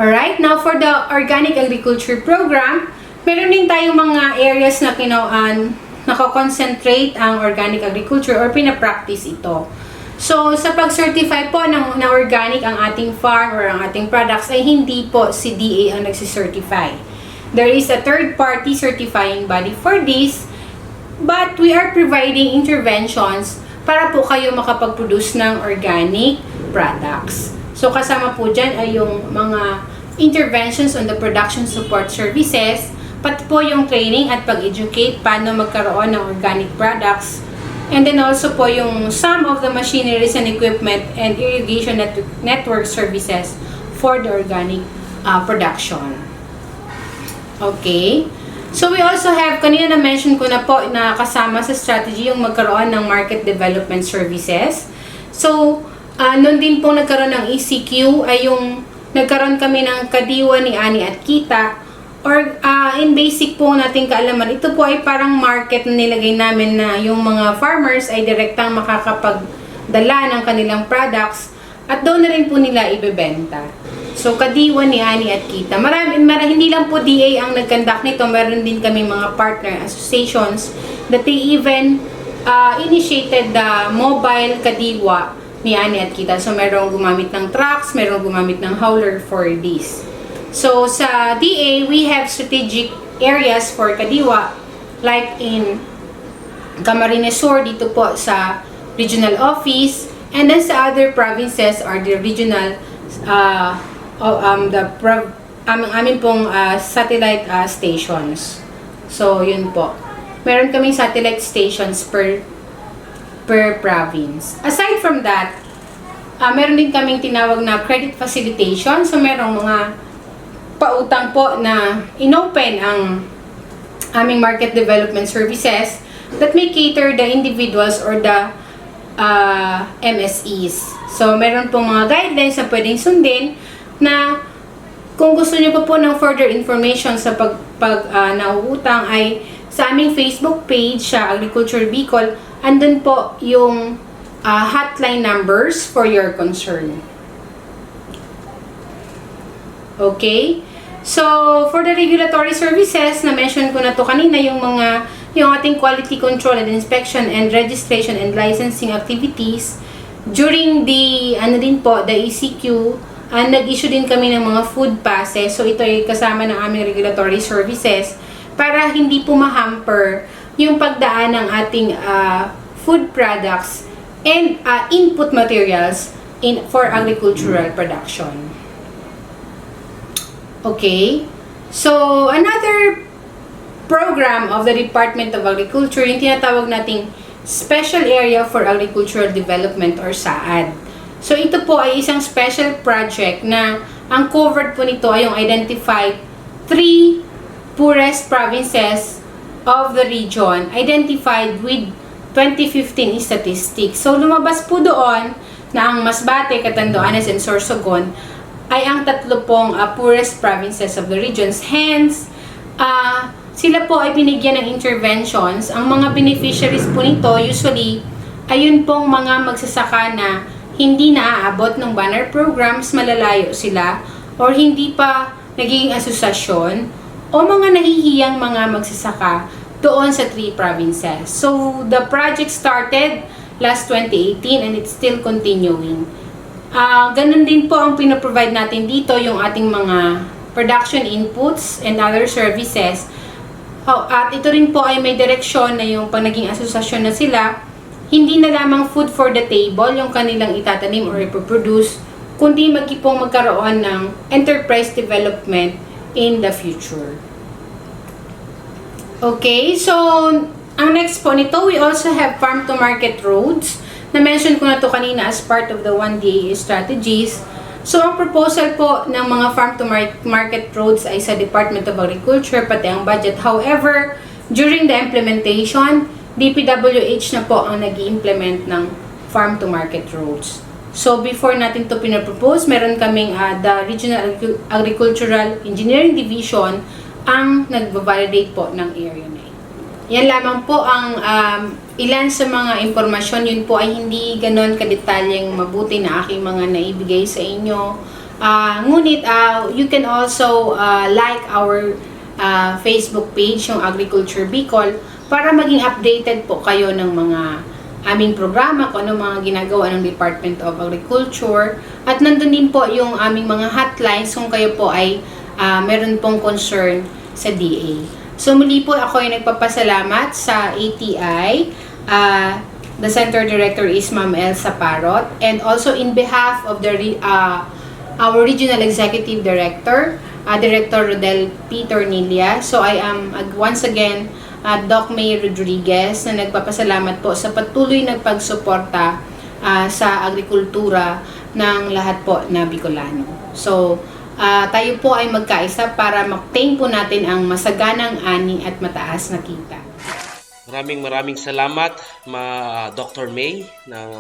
Alright, now for the Organic Agriculture Program, Meron din tayong mga areas na nakakoncentrate ang organic agriculture or pinapractice ito. So, sa pag-certify po na organic ang ating farm or ang ating products ay hindi po si DA ang nagsicertify. There is a third-party certifying body for this, but we are providing interventions para po kayo makapag-produce ng organic products. So, kasama po dyan ay yung mga interventions on the production support services, pati po yung training at pag-educate paano magkaroon ng organic products. And then also po yung some of the machineries and equipment and irrigation network services for the organic production. Okay. So we also have, kanina na-mention ko na po na kasama sa strategy yung magkaroon ng market development services. So, noon din po nagkaroon ng ECQ ay yung nagkaroon kami ng kadiwa ni Ani at Kita. Or in basic po nating kaalaman, ito po ay parang market na nilagay namin na yung mga farmers ay direktang makakapagdala ng kanilang products at doon na rin po nila ibebenta. So, kadiwa ni Ani at Kita. Hindi lang po DA ang nag-conduct nito. Meron din kami mga partner associations that they even initiated the mobile kadiwa ni Ani at Kita. So, merong gumamit ng trucks, merong gumamit ng hauler for this. So, sa DA, we have strategic areas for kadiwa like in Camarines Sur, dito po sa regional office, and then sa other provinces are the regional amin pong satellite stations. So, yun po. Meron kaming satellite stations per province. Aside from that, meron din kaming tinawag na credit facilitation. So, merong mga pautang po na inopen ang aming market development services that may cater the individuals or the MSEs. So, meron pong mga guidelines na pwedeng sundin na kung gusto niyo pa po ng further information sa nauutang ay sa aming Facebook page sa Agriculture Bicol, andun po yung hotline numbers for your concern. Okay? So, for the regulatory services, na-mention ko na to kanina, yung ating quality control and inspection and registration and licensing activities. During the ECQ, nag-issue din kami ng mga food passes. So, ito ay kasama ng aming regulatory services para hindi po ma-hamper yung pagdaan ng ating food products and input materials for agricultural production. Okay? So, another program of the Department of Agriculture, yung tinatawag nating Special Area for Agricultural Development or SAAD. So, ito po ay isang special project na ang covered po nito ay yung identified 3 poorest provinces of the region identified with 2015 statistics. So, lumabas po doon na ang Masbate, Catanduanes, and Sorsogon ay ang 3 pong poorest provinces of the regions. Hence, sila po ay binigyan ng interventions. Ang mga beneficiaries po nito, usually, ayun pong mga magsasaka na hindi naaabot ng banner programs, malalayo sila, or hindi pa nagiging asosasyon, o mga nahihiyang mga magsasaka doon sa 3 provinces. So, the project started last 2018 and it's still continuing. Ganun din po ang pinaprovide natin dito, yung ating mga production inputs and other services. At ito rin po ay may direksyon na yung pag naging asosasyon na sila, hindi na lamang food for the table yung kanilang itatanim or ipoproduce, kundi magkaroon ng enterprise development in the future. Okay, so ang next po nito, we also have farm to market roads. Na-mention ko na to kanina as part of the 1DA strategies. So, ang proposal po ng mga farm to market roads ay sa Department of Agriculture, pati ang budget. However, during the implementation, DPWH na po ang nag-i-implement ng farm to market roads. So, before natin to pinapropose, meron kaming the Regional Agricultural Engineering Division ang nag-validate po ng area na ito. Yan lamang po ang ilan sa mga impormasyon. Yun po ay hindi ganon kadetalyeng mabuti na aking mga naibigay sa inyo. Ngunit, you can also like our Facebook page, yung Agriculture Bicol, para maging updated po kayo ng mga aming programa, kung ano mga ginagawa ng Department of Agriculture. At nandun din po yung aming mga hotlines kung kayo po ay meron pong concern sa DA. So muli po ako ay nagpapasalamat sa ATI. The Center Director is Ma'am Elsa Parot, and also in behalf of our Regional Executive Director, Director Rodel P. Tornilla. So I am once again Doc May Rodriguez na nagpapasalamat po sa patuloy na pagsuporta sa agrikultura ng lahat po na Bicolano. So tayo po ay magkaisa para ma-obtain po natin ang masaganang ani at mataas na kita. Maraming salamat Dr. May ng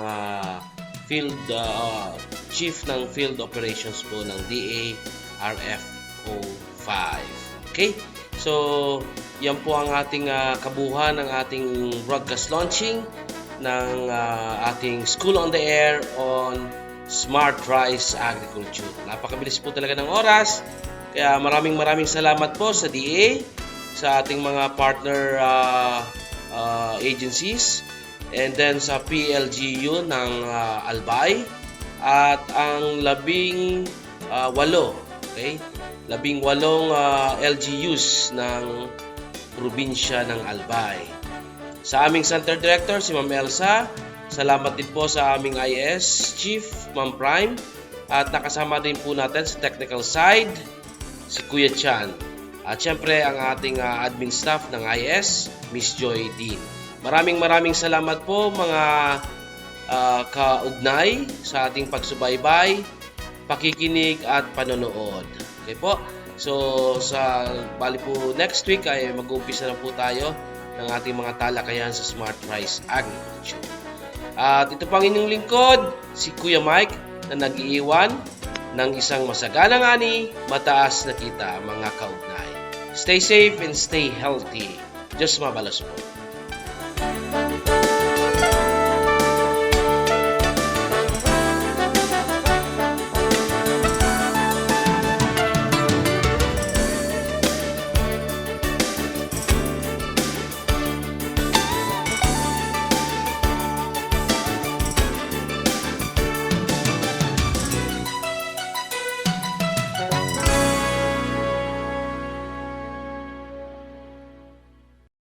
Chief ng Field Operations po ng DARFO5. Okay? So, yan po ang ating kabuuan ng ating broadcast launching ng ating School on the Air on Smart Rice Agriculture. Napakabilis po talaga ng oras. Kaya maraming salamat po sa DA, sa ating mga partner agencies, and then sa PLGU ng Albay, at ang 18 okay? 18 LGUs ng probinsya ng Albay. Sa aming Center Director, si Ma'am Elsa, salamat din po sa aming IS Chief, Ma'am Prime, at nakasama din po natin sa technical side, si Kuya Chan. At syempre ang ating admin staff ng IS, Miss Joy Dean. Maraming salamat po mga kaugnay sa ating pagsubaybay, pakikinig at panonood. Okay po? So bali po next week ay mag-uumpisa na po tayo ng ating mga talakayan sa Smart Rice Agriculture. At ito pang inyong lingkod, si Kuya Mike, na nag-iiwan ng isang masaganang ani, mataas na kita mga kaugnay. Stay safe and stay healthy. Diyos mabalas po.